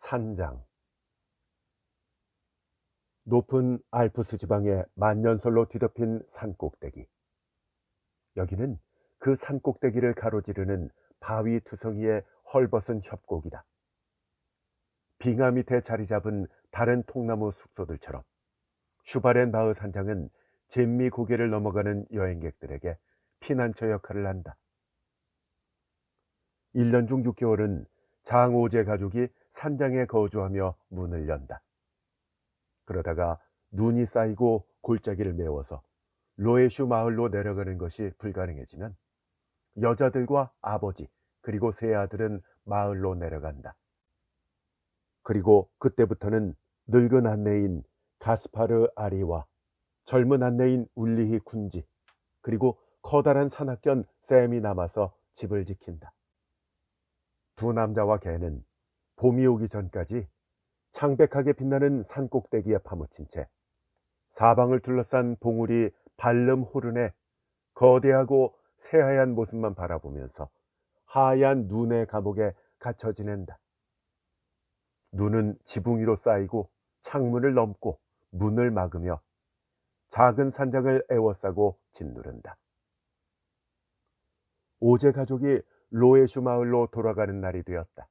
산장. 높은 알프스 지방의 만년설로 뒤덮인 산꼭대기. 여기는 그 산꼭대기를 가로지르는 바위 투성이의 헐벗은 협곡이다. 빙하 밑에 자리 잡은 다른 통나무 숙소들처럼 슈바렌바흐 산장은 잼미 고개를 넘어가는 여행객들에게 피난처 역할을 한다. 1년 중 6개월은 장오제 가족이 산장에 거주하며 문을 연다. 그러다가 눈이 쌓이고 골짜기를 메워서 로에슈 마을로 내려가는 것이 불가능해지면 여자들과 아버지 그리고 세 아들은 마을로 내려간다. 그리고 그때부터는 늙은 안내인 가스파르 아리와 젊은 안내인 울리히 쿤지 그리고 커다란 산악견 샘이 남아서 집을 지킨다. 두 남자와 개는 봄이 오기 전까지 창백하게 빛나는 산꼭대기에 파묻힌 채 사방을 둘러싼 봉우리 발름 호른의 거대하고 새하얀 모습만 바라보면서 하얀 눈의 감옥에 갇혀 지낸다. 눈은 지붕 위로 쌓이고 창문을 넘고 문을 막으며 작은 산장을 에워싸고 짓누른다. 오제 가족이 로에슈 마을로 돌아가는 날이 되었다.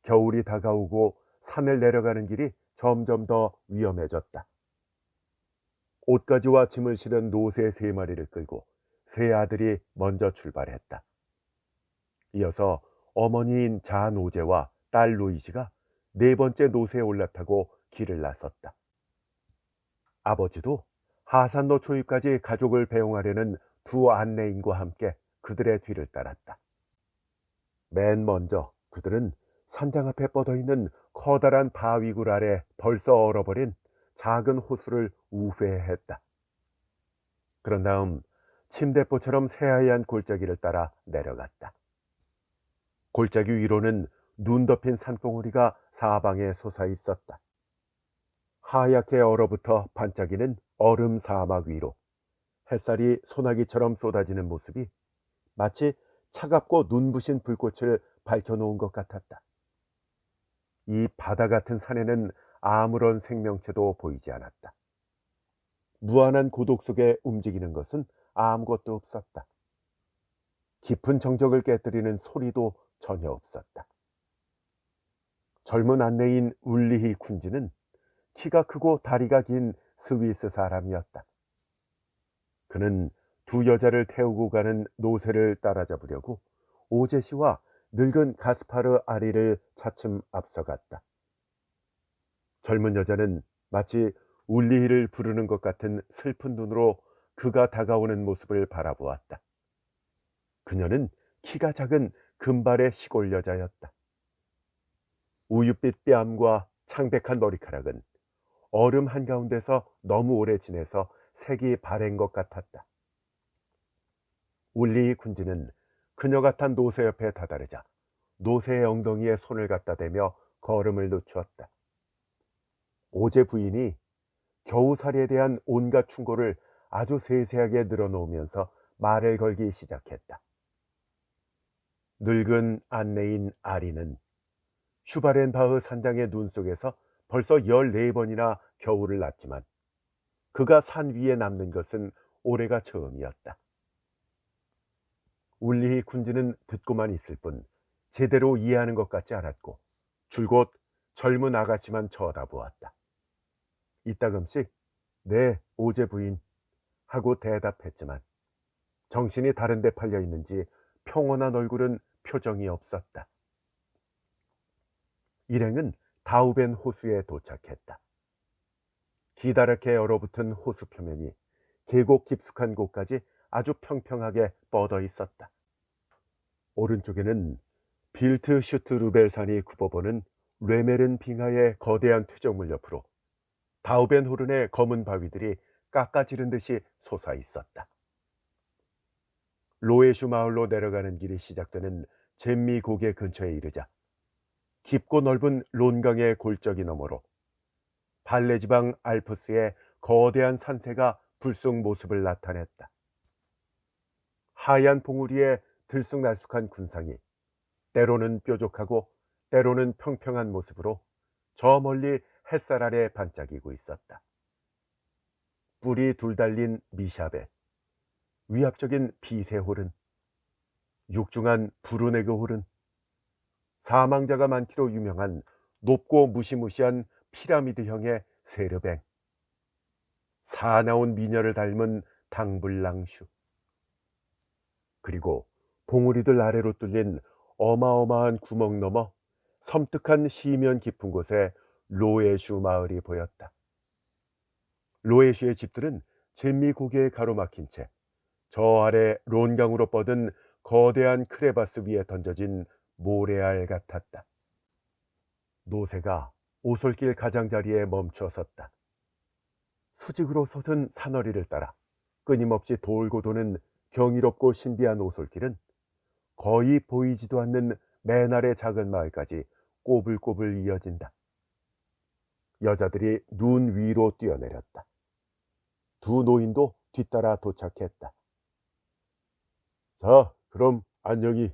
겨울이 다가오고 산을 내려가는 길이 점점 더 위험해졌다. 옷가지와 짐을 실은 노새 3마리를 끌고 세 아들이 먼저 출발했다. 이어서 어머니인 잔 오제와 딸 루이지가 4번째 노새에 올라타고 길을 나섰다. 아버지도 하산로 초입까지 가족을 배웅하려는 두 안내인과 함께 그들의 뒤를 따랐다. 맨 먼저 그들은 산장 앞에 뻗어있는 커다란 바위굴 아래 벌써 얼어버린 작은 호수를 우회했다. 그런 다음 침대포처럼 새하얀 골짜기를 따라 내려갔다. 골짜기 위로는 눈 덮인 산봉우리가 사방에 솟아 있었다. 하얗게 얼어붙어 반짝이는 얼음 사막 위로 햇살이 소나기처럼 쏟아지는 모습이 마치 차갑고 눈부신 불꽃을 밝혀놓은 것 같았다. 이 바다 같은 산에는 아무런 생명체도 보이지 않았다. 무한한 고독 속에 움직이는 것은 아무것도 없었다. 깊은 정적을 깨뜨리는 소리도 전혀 없었다. 젊은 안내인 울리히 쿤지는 키가 크고 다리가 긴 스위스 사람이었다. 그는 두 여자를 태우고 가는 노새를 따라잡으려고 오제 씨와 늙은 가스파르 아리를 차츰 앞서갔다. 젊은 여자는 마치 울리히를 부르는 것 같은 슬픈 눈으로 그가 다가오는 모습을 바라보았다. 그녀는 키가 작은 금발의 시골 여자였다. 우윳빛 뺨과 창백한 머리카락은 얼음 한가운데서 너무 오래 지내서 색이 바랜 것 같았다. 울리히 군지는 그녀가 탄 노새 옆에 다다르자 노새의 엉덩이에 손을 갖다 대며 걸음을 늦추었다. 오제 부인이 겨우살이에 대한 온갖 충고를 아주 세세하게 늘어놓으면서 말을 걸기 시작했다. 늙은 안내인 아리는 슈바렌바흐 산장의 눈 속에서 벌써 14번이나 겨울을 났지만 그가 산 위에 남는 것은 올해가 처음이었다. 울리히 쿤지는 듣고만 있을 뿐 제대로 이해하는 것 같지 않았고 줄곧 젊은 아가씨만 쳐다보았다. 이따금씩 네, 오제 부인 하고 대답했지만 정신이 다른 데 팔려 있는지 평온한 얼굴은 표정이 없었다. 일행은 다우벤 호수에 도착했다. 기다랗게 얼어붙은 호수 표면이 계곡 깊숙한 곳까지 아주 평평하게 뻗어 있었다. 오른쪽에는 빌트 슈트루벨산이 굽어보는 뢰메른 빙하의 거대한 퇴적물 옆으로 다우벤 호른의 검은 바위들이 깎아지른 듯이 솟아 있었다. 로에슈 마을로 내려가는 길이 시작되는 잼미 고개 근처에 이르자 깊고 넓은 론강의 골짜기 너머로 발레지방 알프스의 거대한 산세가 불쑥 모습을 나타냈다. 하얀 봉우리에 들쑥날쑥한 군상이 때로는 뾰족하고 때로는 평평한 모습으로 저 멀리 햇살 아래 반짝이고 있었다. 뿔이 둘 달린 미샤베, 위압적인 비세홀은, 육중한 브루네그 홀은, 사망자가 많기로 유명한 높고 무시무시한 피라미드형의 세르뱅, 사나운 미녀를 닮은 당블랑슈, 그리고 봉우리들 아래로 뚫린 어마어마한 구멍 너머 섬뜩한 시면 깊은 곳에 로에슈 마을이 보였다. 로에슈의 집들은 잼미 고개에 가로막힌 채 저 아래 론강으로 뻗은 거대한 크레바스 위에 던져진 모래알 같았다. 노새가 오솔길 가장자리에 멈춰 섰다. 수직으로 솟은 산허리를 따라 끊임없이 돌고 도는 경이롭고 신비한 오솔길은 거의 보이지도 않는 맨 아래 작은 마을까지 꼬불꼬불 이어진다. 여자들이 눈 위로 뛰어내렸다. 두 노인도 뒤따라 도착했다. 자, 그럼 안녕히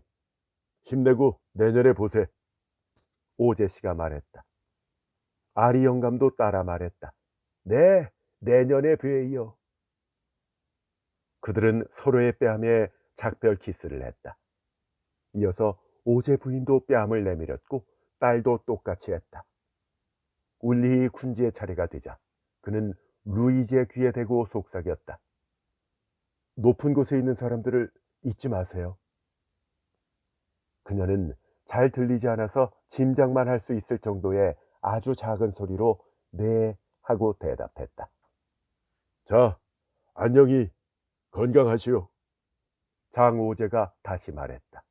힘내고 내년에 보세. 오제 씨가 말했다. 아리 영감도 따라 말했다. 네, 내년에 뵈요. 그들은 서로의 뺨에 작별 키스를 했다. 이어서 오제 부인도 뺨을 내밀었고 딸도 똑같이 했다. 울리히 군지의 차례가 되자 그는 루이지의 귀에 대고 속삭였다. 높은 곳에 있는 사람들을 잊지 마세요. 그녀는 잘 들리지 않아서 짐작만 할 수 있을 정도의 아주 작은 소리로 네 하고 대답했다. 자, 안녕히 건강하시오. 장오제가 다시 말했다.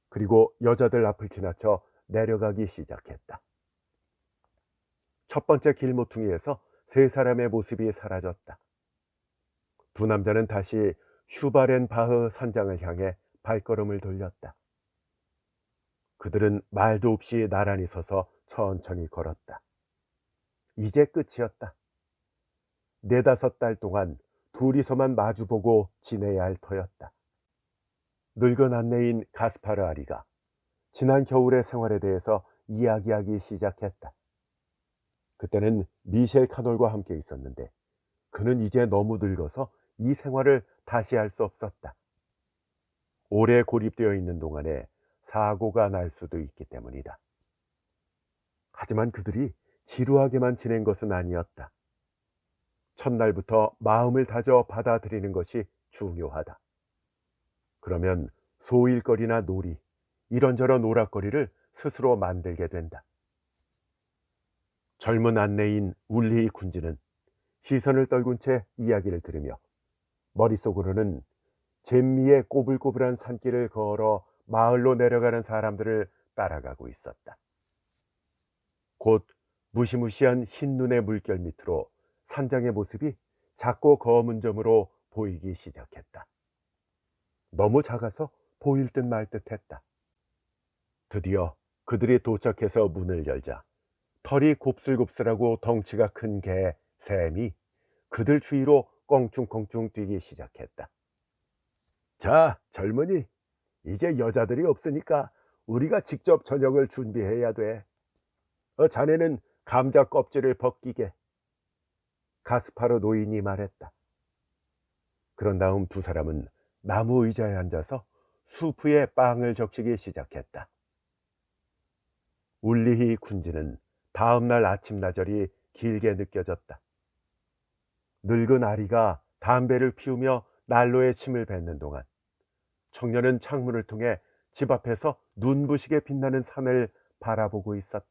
그리고 여자들 앞을 지나쳐 내려가기 시작했다. 첫 번째 길모퉁이에서 세 사람의 모습이 사라졌다. 두 남자는 다시 슈바렌바흐 산장을 향해 발걸음을 돌렸다. 그들은 말도 없이 나란히 서서 천천히 걸었다. 이제 끝이었다. 네다섯 달 동안 둘이서만 마주보고 지내야 할 터였다. 늙은 안내인 가스파르 아리가 지난 겨울의 생활에 대해서 이야기하기 시작했다. 그때는 미셸 카놀과 함께 있었는데 그는 이제 너무 늙어서 이 생활을 다시 할 수 없었다. 오래 고립되어 있는 동안에 사고가 날 수도 있기 때문이다. 하지만 그들이 지루하게만 지낸 것은 아니었다. 첫날부터 마음을 다져 받아들이는 것이 중요하다. 그러면 소일거리나 놀이, 이런저런 오락거리를 스스로 만들게 된다. 젊은 안내인 울리 군지는 시선을 떨군 채 이야기를 들으며 머릿속으로는 잼미의 꼬불꼬불한 산길을 걸어 마을로 내려가는 사람들을 따라가고 있었다. 곧 무시무시한 흰 눈의 물결 밑으로 산장의 모습이 작고 검은 점으로 보이기 시작했다. 너무 작아서 보일 듯 말 듯 했다. 드디어 그들이 도착해서 문을 열자 털이 곱슬곱슬하고 덩치가 큰 개 샘이 그들 주위로 껑충껑충 뛰기 시작했다. 자, 젊은이, 이제 여자들이 없으니까 우리가 직접 저녁을 준비해야 돼. 자네는 감자 껍질을 벗기게. 가스파르 노인이 말했다. 그런 다음 두 사람은 나무 의자에 앉아서 수프에 빵을 적시기 시작했다. 울리히 군지는 다음날 아침나절이 길게 느껴졌다. 늙은 아리가 담배를 피우며 난로에 침을 뱉는 동안 청년은 창문을 통해 집 앞에서 눈부시게 빛나는 산을 바라보고 있었다.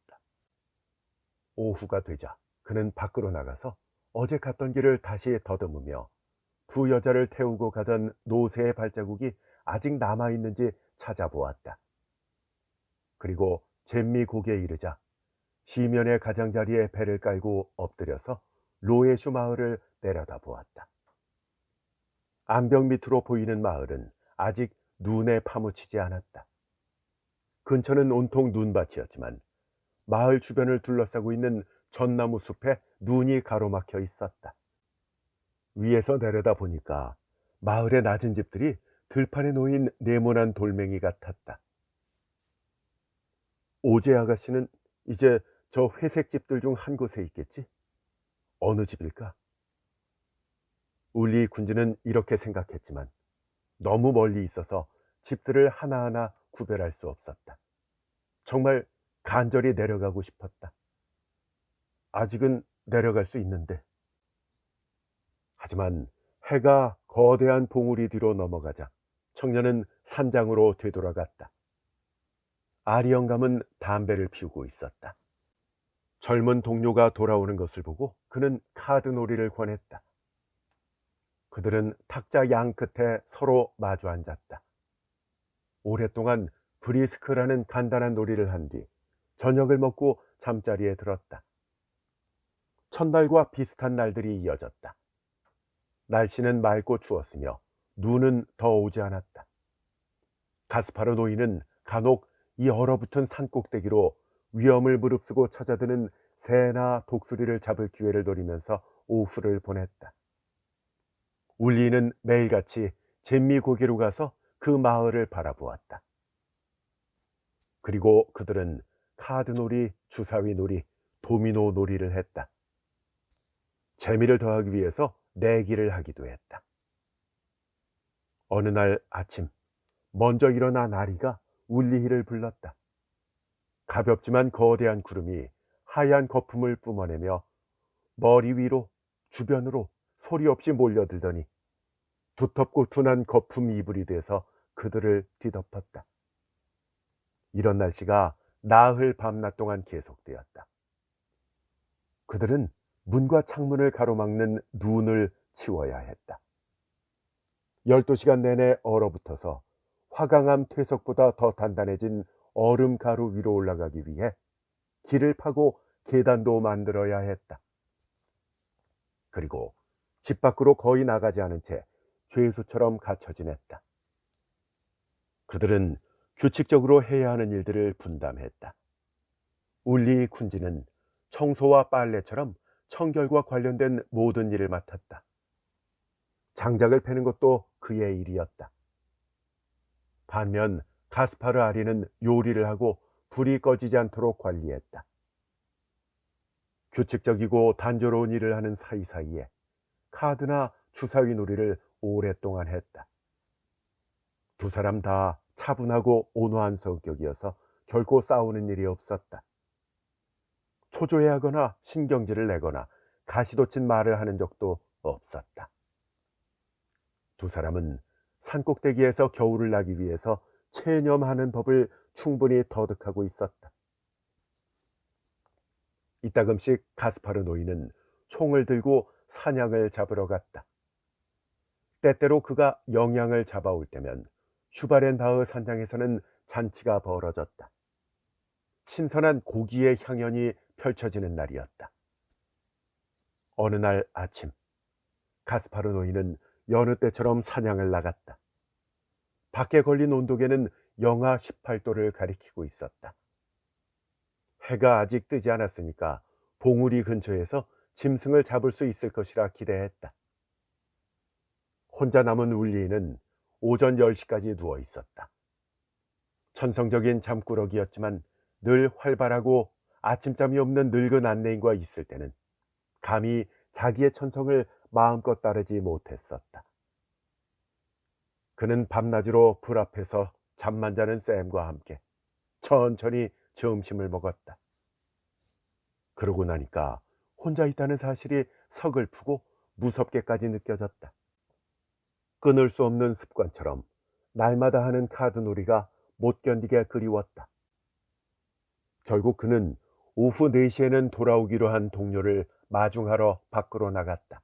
오후가 되자 그는 밖으로 나가서 어제 갔던 길을 다시 더듬으며 두 여자를 태우고 가던 노새의 발자국이 아직 남아있는지 찾아보았다. 그리고 잼미 고개에 이르자 시면의 가장자리에 배를 깔고 엎드려서 로에슈 마을을 내려다 보았다. 암벽 밑으로 보이는 마을은 아직 눈에 파묻히지 않았다. 근처는 온통 눈밭이었지만 마을 주변을 둘러싸고 있는 전나무 숲에 눈이 가로막혀 있었다. 위에서 내려다 보니까 마을의 낮은 집들이 들판에 놓인 네모난 돌멩이 같았다. 오제 아가씨는 이제 저 회색 집들 중 한 곳에 있겠지? 어느 집일까? 울리 군주는 이렇게 생각했지만 너무 멀리 있어서 집들을 하나하나 구별할 수 없었다. 정말 간절히 내려가고 싶었다. 아직은 내려갈 수 있는데. 하지만 해가 거대한 봉우리 뒤로 넘어가자 청년은 산장으로 되돌아갔다. 아리 영감은 담배를 피우고 있었다. 젊은 동료가 돌아오는 것을 보고 그는 카드놀이를 권했다. 그들은 탁자 양 끝에 서로 마주 앉았다. 오랫동안 브리스크라는 간단한 놀이를 한 뒤 저녁을 먹고 잠자리에 들었다. 첫날과 비슷한 날들이 이어졌다. 날씨는 맑고 추웠으며 눈은 더 오지 않았다. 가스파르 노인은 간혹 이 얼어붙은 산꼭대기로 위험을 무릅쓰고 찾아드는 새나 독수리를 잡을 기회를 노리면서 오후를 보냈다. 울리는 매일같이 잼미고개로 가서 그 마을을 바라보았다. 그리고 그들은 카드놀이, 주사위 놀이, 도미노 놀이를 했다. 재미를 더하기 위해서 내기를 하기도 했다. 어느 날 아침 먼저 일어난 아리가 울리히를 불렀다. 가볍지만 거대한 구름이 하얀 거품을 뿜어내며 머리 위로 주변으로 소리 없이 몰려들더니 두텁고 둔한 거품 이불이 돼서 그들을 뒤덮었다. 이런 날씨가 나흘 밤낮 동안 계속되었다. 그들은 문과 창문을 가로막는 눈을 치워야 했다. 12시간 내내 얼어붙어서 화강암 퇴석보다 더 단단해진 얼음 가루 위로 올라가기 위해 길을 파고 계단도 만들어야 했다. 그리고 집 밖으로 거의 나가지 않은 채 죄수처럼 갇혀 지냈다. 그들은 규칙적으로 해야 하는 일들을 분담했다. 울리 쿤지는 청소와 빨래처럼 청결과 관련된 모든 일을 맡았다. 장작을 패는 것도 그의 일이었다. 반면 가스파르 아리는 요리를 하고 불이 꺼지지 않도록 관리했다. 규칙적이고 단조로운 일을 하는 사이사이에 카드나 주사위 놀이를 오랫동안 했다. 두 사람 다 차분하고 온화한 성격이어서 결코 싸우는 일이 없었다. 초조해하거나 신경질을 내거나 가시돋친 말을 하는 적도 없었다. 두 사람은 산꼭대기에서 겨울을 나기 위해서 체념하는 법을 충분히 터득하고 있었다. 이따금씩 가스파르 노인은 총을 들고 사냥을 잡으러 갔다. 때때로 그가 영양을 잡아올 때면 슈바렌바흐 산장에서는 잔치가 벌어졌다. 신선한 고기의 향연이 펼쳐지는 날이었다. 어느 날 아침 가스파르 노인은 여느 때처럼 사냥을 나갔다. 밖에 걸린 온도계는 영하 18도를 가리키고 있었다. 해가 아직 뜨지 않았으니까 봉우리 근처에서 짐승을 잡을 수 있을 것이라 기대했다. 혼자 남은 울리는 오전 10시까지 누워 있었다. 천성적인 잠꾸러기였지만 늘 활발하고 아침잠이 없는 늙은 안내인과 있을 때는 감히 자기의 천성을 마음껏 따르지 못했었다. 그는 밤낮으로 불 앞에서 잠만 자는 샘과 함께 천천히 점심을 먹었다. 그러고 나니까 혼자 있다는 사실이 서글프고 무섭게까지 느껴졌다. 끊을 수 없는 습관처럼 날마다 하는 카드놀이가 못 견디게 그리웠다. 결국 그는 오후 4시에는 돌아오기로 한 동료를 마중하러 밖으로 나갔다.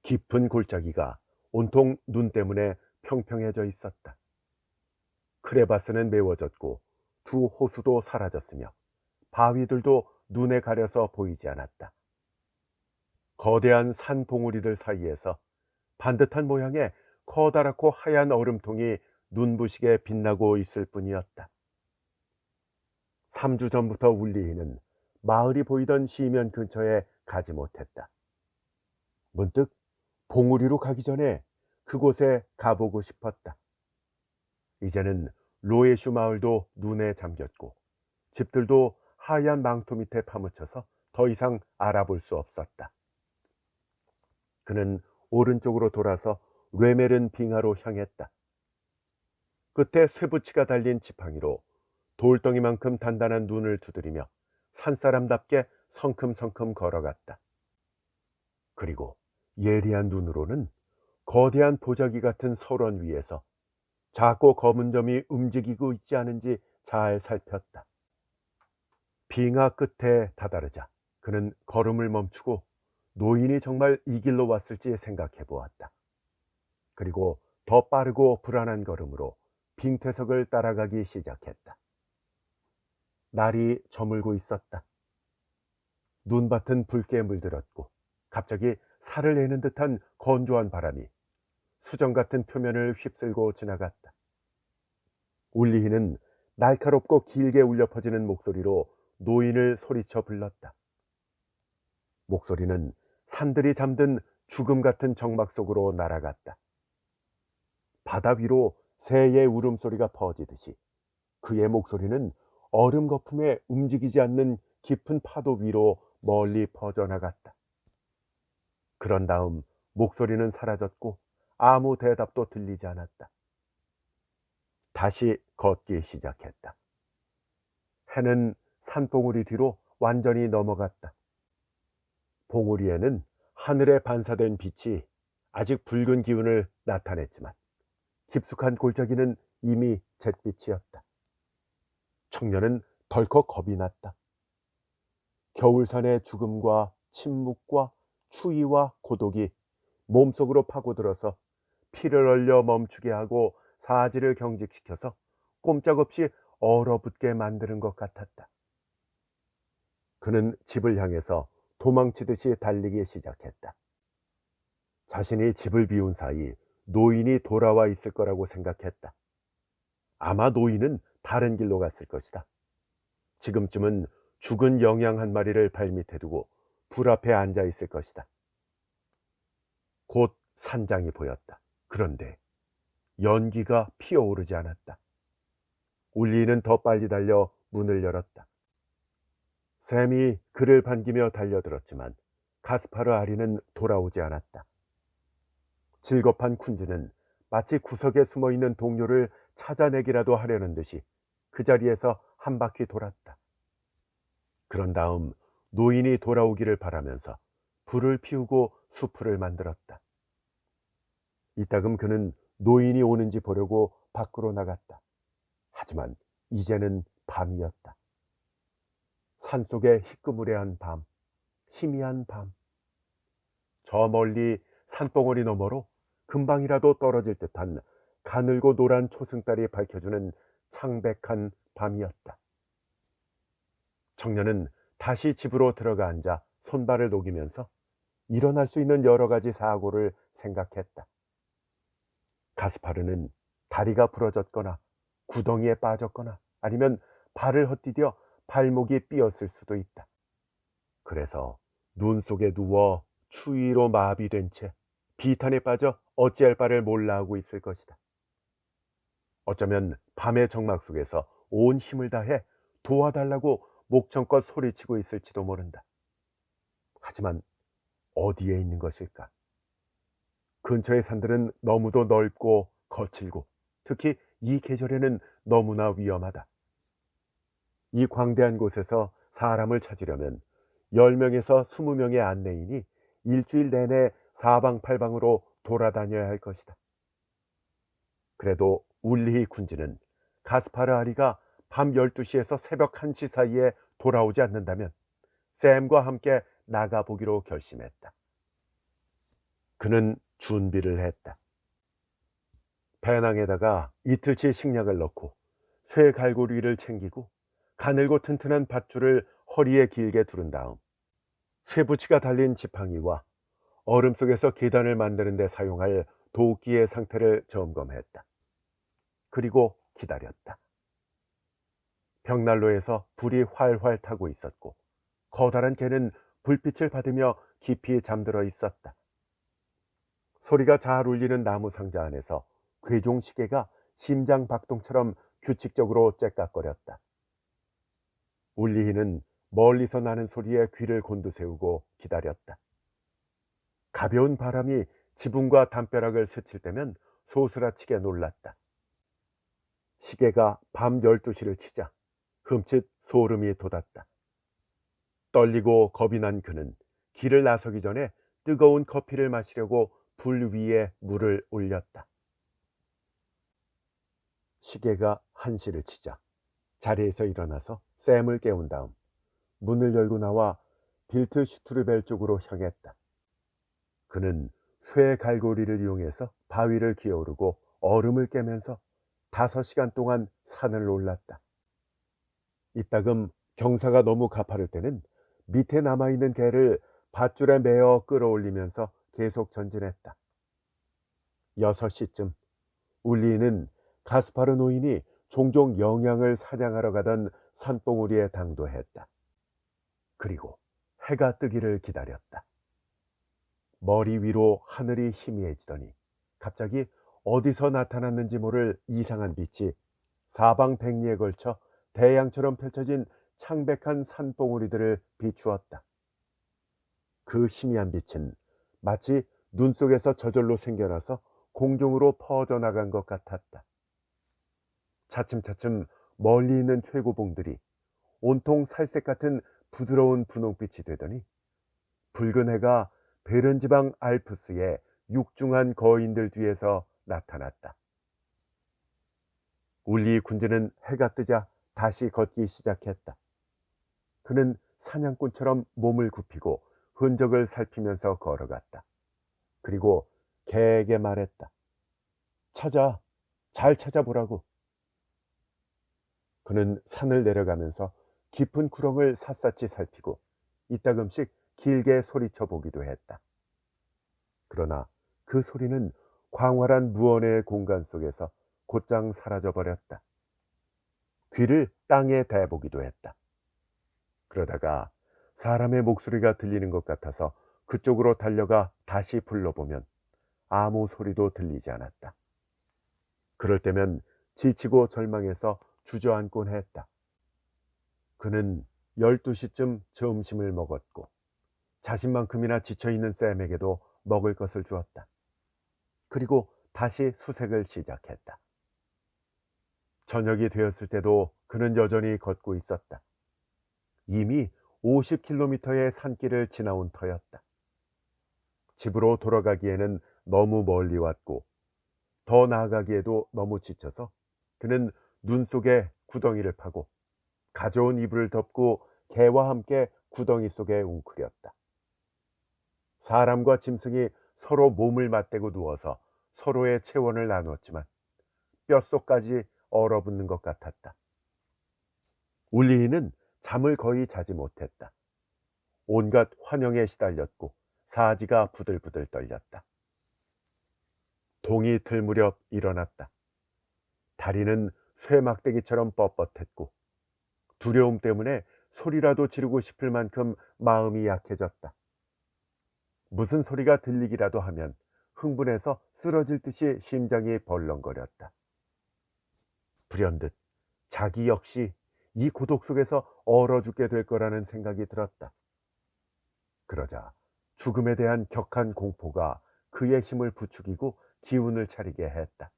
깊은 골짜기가 온통 눈 때문에 평평해져 있었다. 크레바스는 메워졌고 두 호수도 사라졌으며 바위들도 눈에 가려서 보이지 않았다. 거대한 산 봉우리들 사이에서 반듯한 모양의 커다랗고 하얀 얼음통이 눈부시게 빛나고 있을 뿐이었다. 3주 전부터 울리히는 마을이 보이던 시면 근처에 가지 못했다. 문득 봉우리로 가기 전에 그곳에 가보고 싶었다. 이제는 로에슈 마을도 눈에 잠겼고 집들도 하얀 망토 밑에 파묻혀서 더 이상 알아볼 수 없었다. 그는 오른쪽으로 돌아서 뢰메른 빙하로 향했다. 끝에 쇠붙이가 달린 지팡이로 돌덩이만큼 단단한 눈을 두드리며 산사람답게 성큼성큼 걸어갔다. 그리고 예리한 눈으로는 거대한 보자기 같은 설원 위에서 작고 검은 점이 움직이고 있지 않은지 잘 살폈다. 빙하 끝에 다다르자 그는 걸음을 멈추고 노인이 정말 이 길로 왔을지 생각해 보았다. 그리고 더 빠르고 불안한 걸음으로 빙퇴석을 따라가기 시작했다. 날이 저물고 있었다. 눈밭은 붉게 물들었고 갑자기 살을 내는 듯한 건조한 바람이 수정 같은 표면을 휩쓸고 지나갔다. 울리히는 날카롭고 길게 울려 퍼지는 목소리로 노인을 소리쳐 불렀다. 목소리는 산들이 잠든 죽음 같은 정막 속으로 날아갔다. 바다 위로 새의 울음소리가 퍼지듯이 그의 목소리는 얼음 거품에 움직이지 않는 깊은 파도 위로 멀리 퍼져나갔다. 그런 다음 목소리는 사라졌고 아무 대답도 들리지 않았다. 다시 걷기 시작했다. 해는 산봉우리 뒤로 완전히 넘어갔다. 봉우리에는 하늘에 반사된 빛이 아직 붉은 기운을 나타냈지만 깊숙한 골짜기는 이미 잿빛이었다. 청년은 덜컥 겁이 났다. 겨울산의 죽음과 침묵과 추위와 고독이 몸속으로 파고들어서 피를 얼려 멈추게 하고 사지를 경직시켜서 꼼짝없이 얼어붙게 만드는 것 같았다. 그는 집을 향해서 도망치듯이 달리기 시작했다. 자신이 집을 비운 사이 노인이 돌아와 있을 거라고 생각했다. 아마 노인은 다른 길로 갔을 것이다. 지금쯤은 죽은 영양 한 마리를 발밑에 두고 불 앞에 앉아 있을 것이다. 곧 산장이 보였다. 그런데 연기가 피어오르지 않았다. 울리는 더 빨리 달려 문을 열었다. 샘이 그를 반기며 달려들었지만 가스파르 아리는 돌아오지 않았다. 질겁한 쿤즈는 마치 구석에 숨어있는 동료를 찾아내기라도 하려는 듯이 그 자리에서 한 바퀴 돌았다. 그런 다음 노인이 돌아오기를 바라면서 불을 피우고 수풀을 만들었다. 이따금 그는 노인이 오는지 보려고 밖으로 나갔다. 하지만 이제는 밤이었다. 산속의 희끄무레한 밤, 희미한 밤. 저 멀리 산봉우리 너머로 금방이라도 떨어질 듯한 가늘고 노란 초승달이 밝혀주는 창백한 밤이었다. 청년은 다시 집으로 들어가 앉아 손발을 녹이면서 일어날 수 있는 여러 가지 사고를 생각했다. 가스파르는 다리가 부러졌거나 구덩이에 빠졌거나 아니면 발을 헛디뎌 발목이 삐었을 수도 있다. 그래서 눈 속에 누워 추위로 마비된 채 비탄에 빠져 어찌할 바를 몰라 하고 있을 것이다. 어쩌면 밤의 정막 속에서 온 힘을 다해 도와달라고 목청껏 소리치고 있을지도 모른다. 하지만 어디에 있는 것일까? 근처의 산들은 너무도 넓고 거칠고 특히 이 계절에는 너무나 위험하다. 이 광대한 곳에서 사람을 찾으려면 10명에서 20명의 안내인이 일주일 내내 사방팔방으로 돌아다녀야 할 것이다. 그래도 울리히 쿤즈는 가스파르 아리가 밤 12시에서 새벽 1시 사이에 돌아오지 않는다면 샘과 함께 나가보기로 결심했다. 그는 준비를 했다. 배낭에다가 이틀치 식량을 넣고 쇠 갈고리를 챙기고 가늘고 튼튼한 밧줄을 허리에 길게 두른 다음 쇠붙이가 달린 지팡이와 얼음 속에서 계단을 만드는 데 사용할 도끼의 상태를 점검했다. 그리고 기다렸다. 벽난로에서 불이 활활 타고 있었고 커다란 개는 불빛을 받으며 깊이 잠들어 있었다. 소리가 잘 울리는 나무 상자 안에서 괴종시계가 심장 박동처럼 규칙적으로 째깍거렸다. 울리히는 멀리서 나는 소리에 귀를 곤두세우고 기다렸다. 가벼운 바람이 지붕과 담벼락을 스칠 때면 소스라치게 놀랐다. 시계가 밤 12시를 치자 흠칫 소름이 돋았다. 떨리고 겁이 난 그는 길을 나서기 전에 뜨거운 커피를 마시려고 불 위에 물을 올렸다. 시계가 1시를 치자 자리에서 일어나서 샘을 깨운 다음 문을 열고 나와 빌트 슈트르벨 쪽으로 향했다. 그는 쇠 갈고리를 이용해서 바위를 기어오르고 얼음을 깨면서 5시간 동안 산을 올랐다. 이따금 경사가 너무 가파를 때는 밑에 남아있는 개를 밧줄에 매어 끌어올리면서 계속 전진했다. 6시쯤 울리는 가스파르 노인이 종종 영양을 사냥하러 가던 산봉우리에 당도했다. 그리고 해가 뜨기를 기다렸다. 머리 위로 하늘이 희미해지더니 갑자기 어디서 나타났는지 모를 이상한 빛이 사방백리에 걸쳐 대양처럼 펼쳐진 창백한 산봉우리들을 비추었다. 그 희미한 빛은 마치 눈 속에서 저절로 생겨나서 공중으로 퍼져나간 것 같았다. 차츰차츰 멀리 있는 최고봉들이 온통 살색 같은 부드러운 분홍빛이 되더니 붉은 해가 베른지방 알프스의 육중한 거인들 뒤에서 나타났다. 울리 군주는 해가 뜨자 다시 걷기 시작했다. 그는 사냥꾼처럼 몸을 굽히고 흔적을 살피면서 걸어갔다. 그리고 개에게 말했다. 찾아, 잘 찾아보라고. 그는 산을 내려가면서 깊은 구렁을 샅샅이 살피고 이따금씩 길게 소리쳐 보기도 했다. 그러나 그 소리는 광활한 무언의 공간 속에서 곧장 사라져버렸다. 귀를 땅에 대보기도 했다. 그러다가 사람의 목소리가 들리는 것 같아서 그쪽으로 달려가 다시 불러보면 아무 소리도 들리지 않았다. 그럴 때면 지치고 절망해서 주저앉곤 했다. 그는 12시쯤 점심을 먹었고 자신만큼이나 지쳐있는 샘에게도 먹을 것을 주었다. 그리고 다시 수색을 시작했다. 저녁이 되었을 때도 그는 여전히 걷고 있었다. 이미 50km의 산길을 지나온 터였다. 집으로 돌아가기에는 너무 멀리 왔고 더 나아가기에도 너무 지쳐서 그는 눈 속에 구덩이를 파고 가져온 이불을 덮고 개와 함께 구덩이 속에 웅크렸다. 사람과 짐승이 서로 몸을 맞대고 누워서 서로의 체온을 나누었지만 뼛속까지 얼어붙는 것 같았다. 울리히는 잠을 거의 자지 못했다. 온갖 환영에 시달렸고 사지가 부들부들 떨렸다. 동이 들 무렵 일어났다. 다리는 쇠막대기처럼 뻣뻣했고 두려움 때문에 소리라도 지르고 싶을 만큼 마음이 약해졌다. 무슨 소리가 들리기라도 하면 흥분해서 쓰러질 듯이 심장이 벌렁거렸다. 불현듯 자기 역시 이 고독 속에서 얼어 죽게 될 거라는 생각이 들었다. 그러자 죽음에 대한 격한 공포가 그의 힘을 부추기고 기운을 차리게 했다.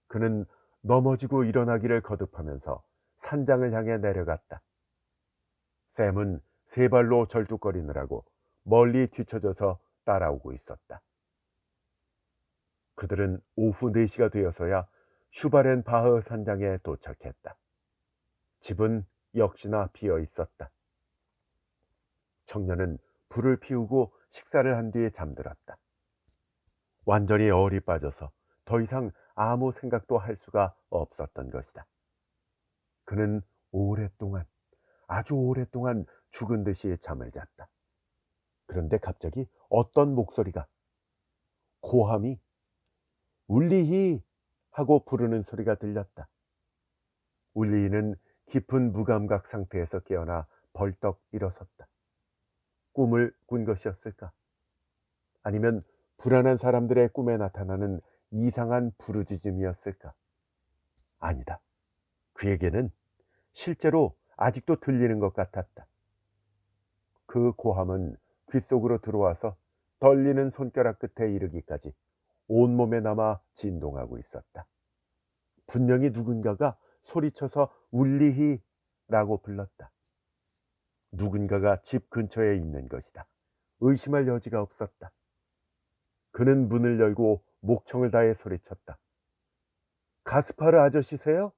그는 넘어지고 일어나기를 거듭하면서 산장을 향해 내려갔다. 샘은 세 발로 절뚝거리느라고 멀리 뒤처져서 따라오고 있었다. 그들은 오후 4시가 되어서야 슈바렌 바흐 산장에 도착했다. 집은 역시나 비어 있었다. 청년은 불을 피우고 식사를 한 뒤에 잠들었다. 완전히 얼이 빠져서 더 이상 아무 생각도 할 수가 없었던 것이다. 그는 오랫동안, 아주 오랫동안 죽은 듯이 잠을 잤다. 그런데 갑자기 어떤 목소리가 고함이 울리히 하고 부르는 소리가 들렸다. 울리히는 깊은 무감각 상태에서 깨어나 벌떡 일어섰다. 꿈을 꾼 것이었을까? 아니면 불안한 사람들의 꿈에 나타나는 이상한 부르짖음이었을까? 아니다. 그에게는 실제로 아직도 들리는 것 같았다. 그 고함은 귓속으로 들어와서 떨리는 손가락 끝에 이르기까지 온몸에 남아 진동하고 있었다. 분명히 누군가가 소리쳐서 울리히라고 불렀다. 누군가가 집 근처에 있는 것이다. 의심할 여지가 없었다. 그는 문을 열고 목청을 다해 소리쳤다. 가스파르 아저씨세요?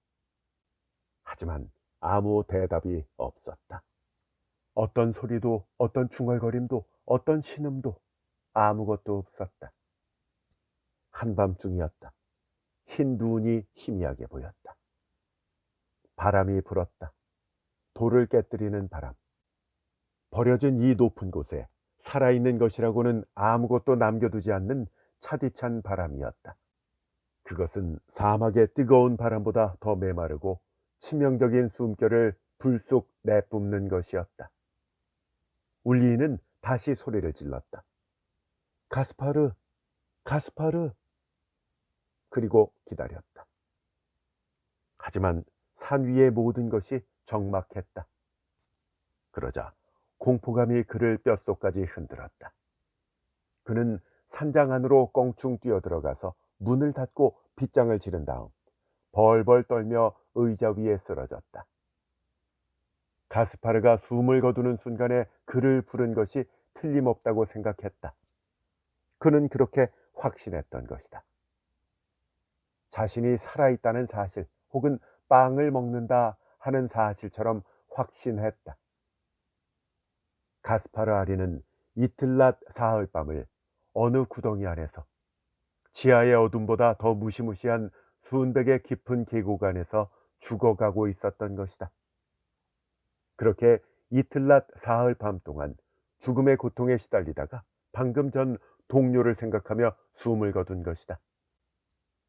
하지만 아무 대답이 없었다. 어떤 소리도, 어떤 중얼거림도, 어떤 신음도 아무것도 없었다. 한밤중이었다. 흰 눈이 희미하게 보였다. 바람이 불었다. 돌을 깨뜨리는 바람. 버려진 이 높은 곳에 살아있는 것이라고는 아무것도 남겨두지 않는 차디찬 바람이었다. 그것은 사막의 뜨거운 바람보다 더 메마르고 치명적인 숨결을 불쑥 내뿜는 것이었다. 울리는 다시 소리를 질렀다. 가스파르, 가스파르. 그리고 기다렸다. 하지만 산 위의 모든 것이 적막했다. 그러자 공포감이 그를 뼛속까지 흔들었다. 그는 산장 안으로 껑충 뛰어들어가서 문을 닫고 빗장을 지른 다음 벌벌 떨며 의자 위에 쓰러졌다. 가스파르가 숨을 거두는 순간에 그를 부른 것이 틀림없다고 생각했다. 그는 그렇게 확신했던 것이다. 자신이 살아있다는 사실 혹은 빵을 먹는다 하는 사실처럼 확신했다. 가스파르 아리는 이틀낮 사흘밤을 어느 구덩이 안에서 지하의 어둠보다 더 무시무시한 수백의 깊은 계곡 안에서 죽어가고 있었던 것이다. 그렇게 이틀낮 사흘밤 동안 죽음의 고통에 시달리다가 방금 전 동료를 생각하며 숨을 거둔 것이다.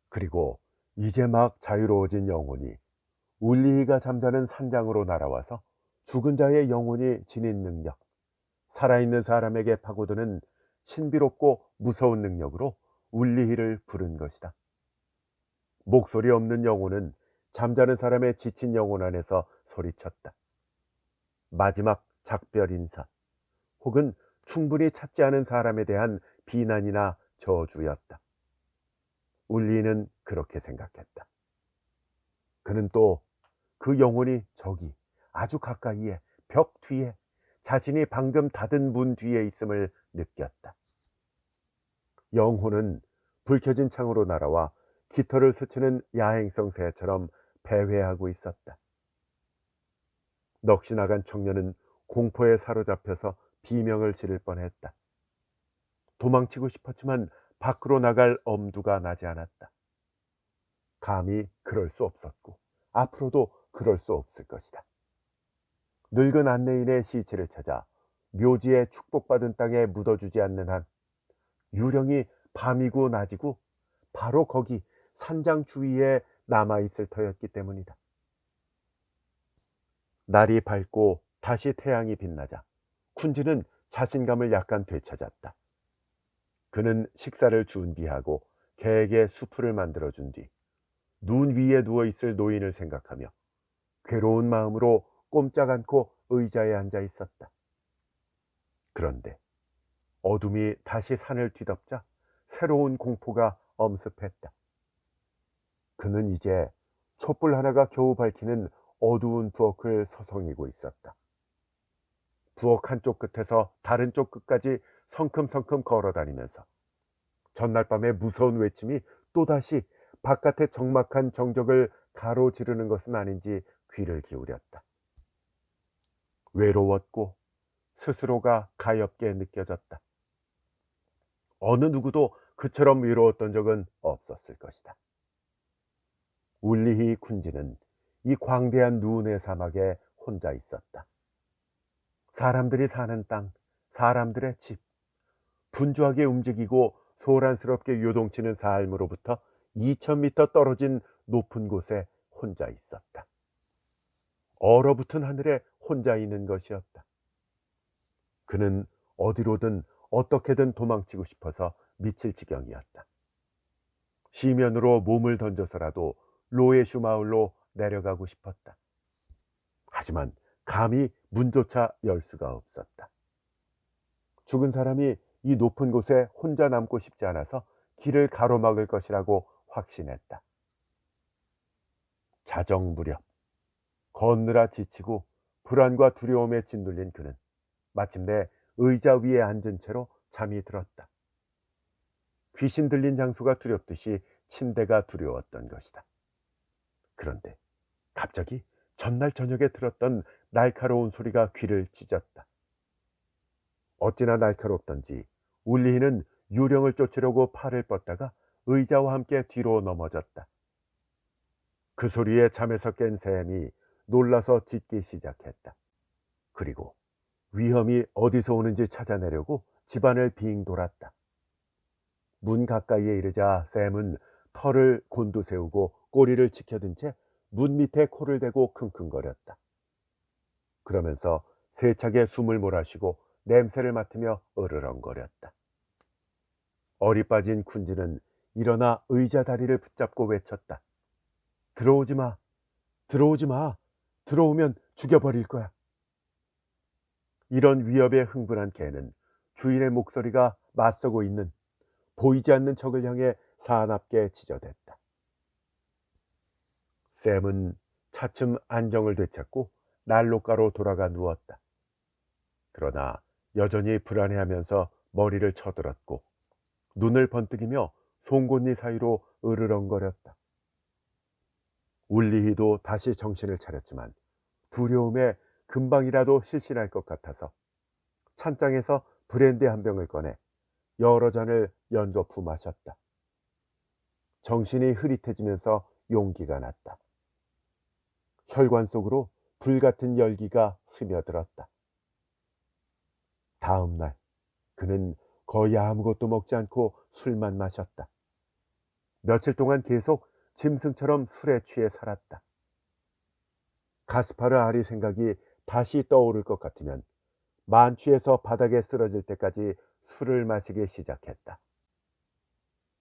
그리고 이제 막 자유로워진 영혼이 울리히가 잠자는 산장으로 날아와서 죽은 자의 영혼이 지닌 능력, 살아있는 사람에게 파고드는 신비롭고 무서운 능력으로 울리히를 부른 것이다. 목소리 없는 영혼은 잠자는 사람의 지친 영혼 안에서 소리쳤다. 마지막 작별 인사 혹은 충분히 찾지 않은 사람에 대한 비난이나 저주였다. 울리히는 그렇게 생각했다. 그는 또 그 영혼이 저기 아주 가까이에 벽 뒤에 자신이 방금 닫은 문 뒤에 있음을 느꼈다. 영혼은 불 켜진 창으로 날아와 깃털을 스치는 야행성 새처럼 배회하고 있었다. 넋이 나간 청년은 공포에 사로잡혀서 비명을 지를 뻔했다. 도망치고 싶었지만 밖으로 나갈 엄두가 나지 않았다. 감히 그럴 수 없었고 앞으로도 그럴 수 없을 것이다. 늙은 안내인의 시체를 찾아 묘지에 축복받은 땅에 묻어주지 않는 한 유령이 밤이고 낮이고 바로 거기 산장 주위에 남아있을 터였기 때문이다. 날이 밝고 다시 태양이 빛나자 쿤즈는 자신감을 약간 되찾았다. 그는 식사를 준비하고 개에게 수프를 만들어준 뒤 눈 위에 누워있을 노인을 생각하며 괴로운 마음으로 꼼짝 않고 의자에 앉아 있었다. 그런데 어둠이 다시 산을 뒤덮자 새로운 공포가 엄습했다. 그는 이제 촛불 하나가 겨우 밝히는 어두운 부엌을 서성이고 있었다. 부엌 한쪽 끝에서 다른 쪽 끝까지 성큼성큼 걸어다니면서 전날 밤의 무서운 외침이 또다시 바깥의 적막한 정적을 가로지르는 것은 아닌지 귀를 기울였다. 외로웠고 스스로가 가엾게 느껴졌다. 어느 누구도 그처럼 외로웠던 적은 없었을 것이다. 울리히 쿤지는 이 광대한 누운의 사막에 혼자 있었다. 사람들이 사는 땅, 사람들의 집, 분주하게 움직이고 소란스럽게 요동치는 삶으로부터 2000m 떨어진 높은 곳에 혼자 있었다. 얼어붙은 하늘에 혼자 있는 것이었다. 그는 어디로든 어떻게든 도망치고 싶어서 미칠 지경이었다. 시면으로 몸을 던져서라도 로에슈 마을로 내려가고 싶었다. 하지만 감히 문조차 열 수가 없었다. 죽은 사람이 이 높은 곳에 혼자 남고 싶지 않아서 길을 가로막을 것이라고 확신했다. 자정 무렵 걷느라 지치고 불안과 두려움에 짓눌린 그는 마침내 의자 위에 앉은 채로 잠이 들었다. 귀신 들린 장수가 두렵듯이 침대가 두려웠던 것이다. 그런데 갑자기 전날 저녁에 들었던 날카로운 소리가 귀를 찢었다. 어찌나 날카롭던지 울리히는 유령을 쫓으려고 팔을 뻗다가 의자와 함께 뒤로 넘어졌다. 그 소리에 잠에서 깬 샘이 놀라서 짖기 시작했다. 그리고 위험이 어디서 오는지 찾아내려고 집안을 빙 돌았다. 문 가까이에 이르자 샘은 털을 곤두세우고 꼬리를 치켜든 채 문 밑에 코를 대고 킁킁거렸다. 그러면서 세차게 숨을 몰아쉬고 냄새를 맡으며 으르렁거렸다. 어리 빠진 쿤지는 일어나 의자 다리를 붙잡고 외쳤다. 들어오지 마! 들어오지 마! 들어오면 죽여버릴 거야. 이런 위협에 흥분한 개는 주인의 목소리가 맞서고 있는 보이지 않는 적을 향해 사납게 지저댔다. 샘은 차츰 안정을 되찾고 난로가로 돌아가 누웠다. 그러나 여전히 불안해하면서 머리를 쳐들었고 눈을 번뜩이며 송곳니 사이로 으르렁거렸다. 울리히도 다시 정신을 차렸지만 두려움에 금방이라도 실신할 것 같아서 찬장에서 브랜디 한 병을 꺼내 여러 잔을 연거푸 마셨다. 정신이 흐릿해지면서 용기가 났다. 혈관 속으로 불같은 열기가 스며들었다. 다음 날 그는 거의 아무것도 먹지 않고 술만 마셨다. 며칠 동안 계속 짐승처럼 술에 취해 살았다. 가스파르 아리 생각이 다시 떠오를 것 같으면 만취해서 바닥에 쓰러질 때까지 술을 마시기 시작했다.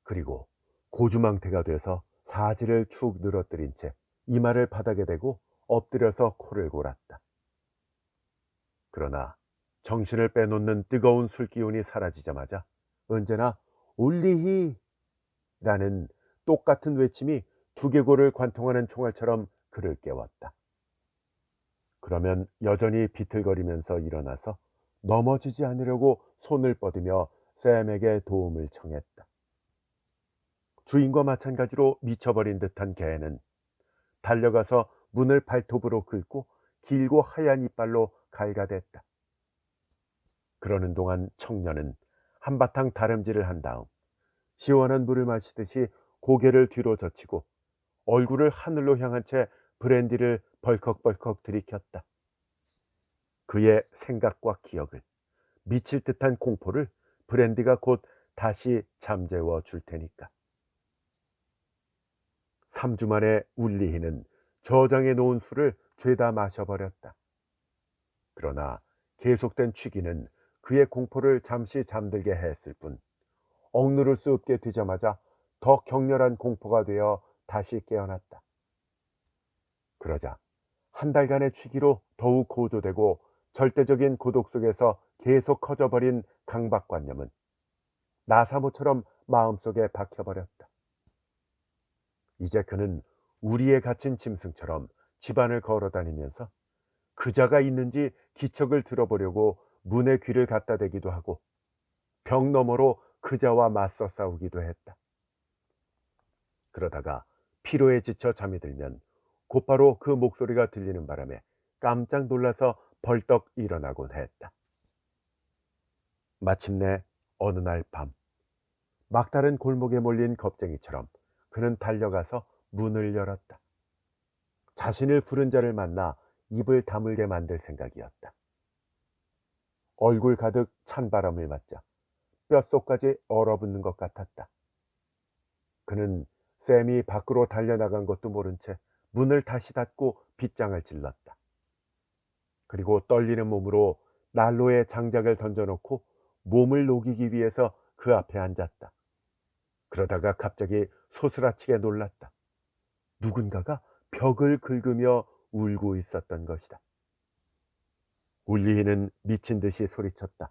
그리고 고주망태가 돼서 사지를 축 늘어뜨린 채 이마를 바닥에 대고 엎드려서 코를 골았다. 그러나 정신을 빼놓는 뜨거운 술 기운이 사라지자마자 언제나 올리히 라는 똑같은 외침이 두개골을 관통하는 총알처럼 그를 깨웠다. 그러면 여전히 비틀거리면서 일어나서 넘어지지 않으려고 손을 뻗으며 샘에게 도움을 청했다. 주인과 마찬가지로 미쳐버린 듯한 개는 달려가서 문을 발톱으로 긁고 길고 하얀 이빨로 갈가댔다. 그러는 동안 청년은 한바탕 다름질을 한 다음 시원한 물을 마시듯이 고개를 뒤로 젖히고 얼굴을 하늘로 향한 채 브랜디를 벌컥벌컥 들이켰다. 그의 생각과 기억을, 미칠 듯한 공포를 브랜디가 곧 다시 잠재워 줄 테니까. 3주 만에 울리히는 저장해 놓은 술을 죄다 마셔버렸다. 그러나 계속된 취기는 그의 공포를 잠시 잠들게 했을 뿐 억누를 수 없게 되자마자 더 격렬한 공포가 되어 다시 깨어났다. 그러자 한 달간의 취기로 더욱 고조되고 절대적인 고독 속에서 계속 커져버린 강박관념은 나사모처럼 마음속에 박혀버렸다. 이제 그는 우리에 갇힌 짐승처럼 집안을 걸어다니면서 그자가 있는지 기척을 들어보려고 문에 귀를 갖다 대기도 하고 벽 너머로 그자와 맞서 싸우기도 했다. 그러다가 피로에 지쳐 잠이 들면 곧바로 그 목소리가 들리는 바람에 깜짝 놀라서 벌떡 일어나곤 했다. 마침내 어느 날 밤 막다른 골목에 몰린 겁쟁이처럼 그는 달려가서 문을 열었다. 자신을 부른 자를 만나 입을 다물게 만들 생각이었다. 얼굴 가득 찬 바람을 맞자 뼛속까지 얼어붙는 것 같았다. 그는 샘이 밖으로 달려나간 것도 모른 채 문을 다시 닫고 빗장을 질렀다. 그리고 떨리는 몸으로 난로에 장작을 던져놓고 몸을 녹이기 위해서 그 앞에 앉았다. 그러다가 갑자기 소스라치게 놀랐다. 누군가가 벽을 긁으며 울고 있었던 것이다. 울리히는 미친 듯이 소리쳤다.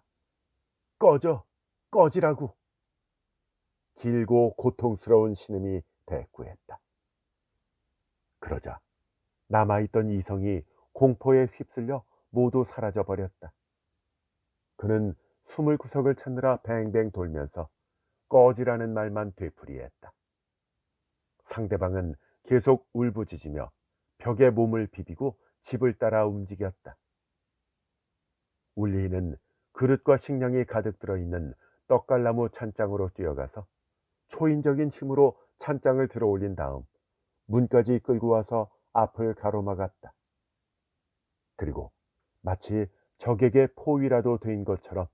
꺼져! 꺼지라고! 길고 고통스러운 신음이 대꾸했다. 그러자 남아있던 이성이 공포에 휩쓸려 모두 사라져버렸다. 그는 숨을 구석을 찾느라 뱅뱅 돌면서 꺼지라는 말만 되풀이했다. 상대방은 계속 울부짖으며 벽에 몸을 비비고 집을 따라 움직였다. 울리는 그릇과 식량이 가득 들어있는 떡갈나무 찬장으로 뛰어가서 초인적인 힘으로 찬장을 들어 올린 다음 문까지 끌고 와서 앞을 가로막았다. 그리고 마치 적에게 포위라도 된 것처럼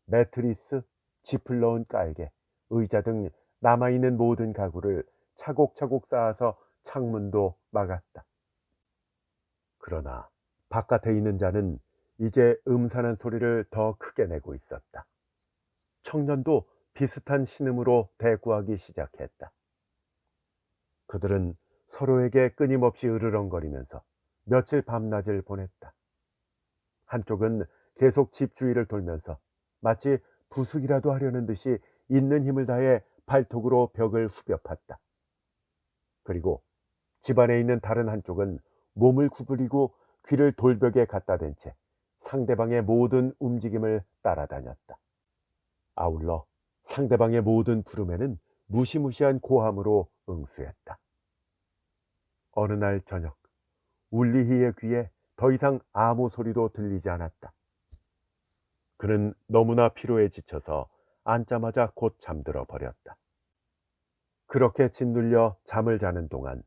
매트리스, 짚을 넣은 깔개, 의자 등 남아있는 모든 가구를 차곡차곡 쌓아서 창문도 막았다. 그러나 바깥에 있는 자는 이제 음산한 소리를 더 크게 내고 있었다. 청년도 비슷한 신음으로 대꾸하기 시작했다. 그들은 서로에게 끊임없이 으르렁거리면서 며칠 밤낮을 보냈다. 한쪽은 계속 집 주위를 돌면서 마치 부수기라도 하려는 듯이 있는 힘을 다해 발톱으로 벽을 후벼 팠다. 그리고 집안에 있는 다른 한쪽은 몸을 구부리고 귀를 돌벽에 갖다 댄 채 상대방의 모든 움직임을 따라다녔다. 아울러 상대방의 모든 부름에는 무시무시한 고함으로 응수했다. 어느 날 저녁, 울리히의 귀에 더 이상 아무 소리도 들리지 않았다. 그는 너무나 피로에 지쳐서 앉자마자 곧 잠들어 버렸다. 그렇게 짓눌려 잠을 자는 동안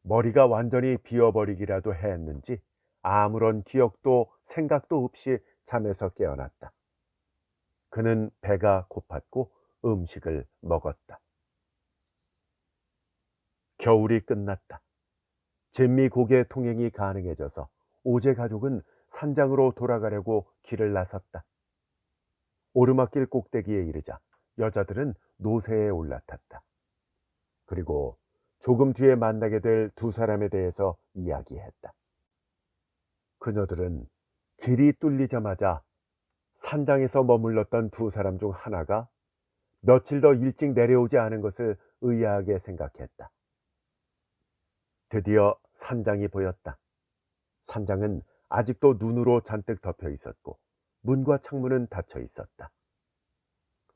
머리가 완전히 비어버리기라도 했는지 아무런 기억도 생각도 없이 잠에서 깨어났다. 그는 배가 고팠고 음식을 먹었다. 겨울이 끝났다. 잼미고개 통행이 가능해져서 오제 가족은 산장으로 돌아가려고 길을 나섰다. 오르막길 꼭대기에 이르자 여자들은 노새에 올라탔다. 그리고 조금 뒤에 만나게 될 두 사람에 대해서 이야기했다. 그녀들은 길이 뚫리자마자 산장에서 머물렀던 두 사람 중 하나가 며칠 더 일찍 내려오지 않은 것을 의아하게 생각했다. 드디어 산장이 보였다. 산장은 아직도 눈으로 잔뜩 덮여 있었고 문과 창문은 닫혀 있었다.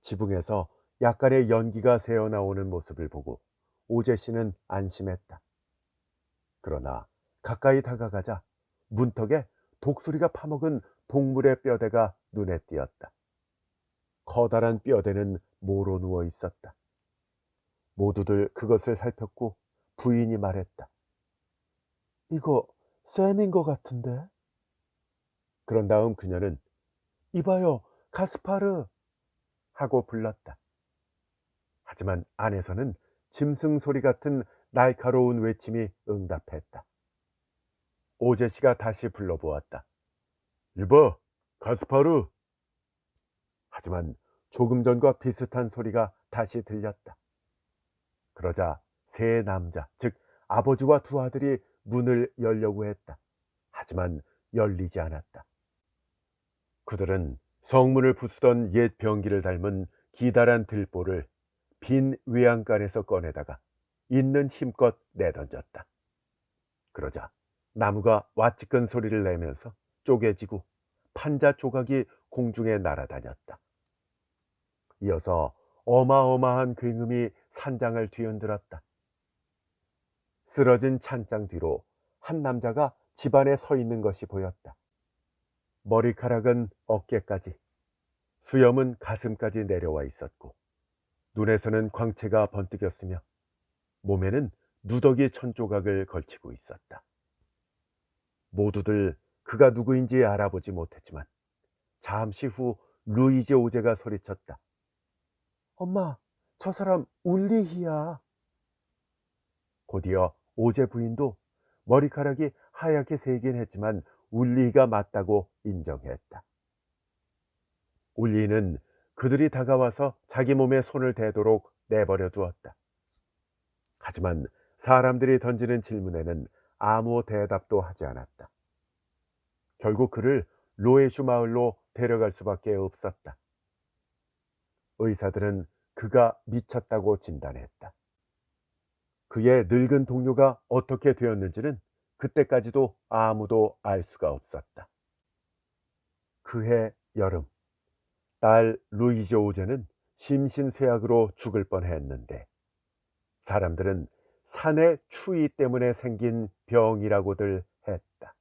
지붕에서 약간의 연기가 새어나오는 모습을 보고 오제 씨는 안심했다. 그러나 가까이 다가가자 문턱에 독수리가 파먹은 동물의 뼈대가 눈에 띄었다. 커다란 뼈대는 모로 누워 있었다. 모두들 그것을 살폈고 부인이 말했다. 이거 쌤인 것 같은데? 그런 다음 그녀는 이봐요, 가스파르! 하고 불렀다. 하지만 안에서는 짐승 소리 같은 날카로운 외침이 응답했다. 오제 씨가 다시 불러보았다. 이봐, 가스파르! 하지만 조금 전과 비슷한 소리가 다시 들렸다. 그러자 세 남자, 즉 아버지와 두 아들이 문을 열려고 했다. 하지만 열리지 않았다. 그들은 성문을 부수던 옛 병기를 닮은 기다란 들보를 빈 외양간에서 꺼내다가 있는 힘껏 내던졌다. 그러자 나무가 와찌끈 소리를 내면서 쪼개지고 판자 조각이 공중에 날아다녔다. 이어서 어마어마한 굉음이 산장을 뒤흔들었다. 쓰러진 찬장 뒤로 한 남자가 집안에 서 있는 것이 보였다. 머리카락은 어깨까지, 수염은 가슴까지 내려와 있었고 눈에서는 광채가 번뜩였으며 몸에는 누더기 천조각을 걸치고 있었다. 모두들 그가 누구인지 알아보지 못했지만 잠시 후 루이즈 오제가 소리쳤다. 엄마, 저 사람 울리히야. 곧이어 오제 부인도 머리카락이 하얗게 새긴 했지만 울리히가 맞다고 인정했다. 울리히는 그들이 다가와서 자기 몸에 손을 대도록 내버려 두었다. 하지만 사람들이 던지는 질문에는 아무 대답도 하지 않았다. 결국 그를 로에슈 마을로 데려갈 수밖에 없었다. 의사들은 그가 미쳤다고 진단했다. 그의 늙은 동료가 어떻게 되었는지는 그때까지도 아무도 알 수가 없었다. 그해 여름, 딸 루이즈 오제는 심신쇠약으로 죽을 뻔했는데 사람들은 산의 추위 때문에 생긴 병이라고들 했다.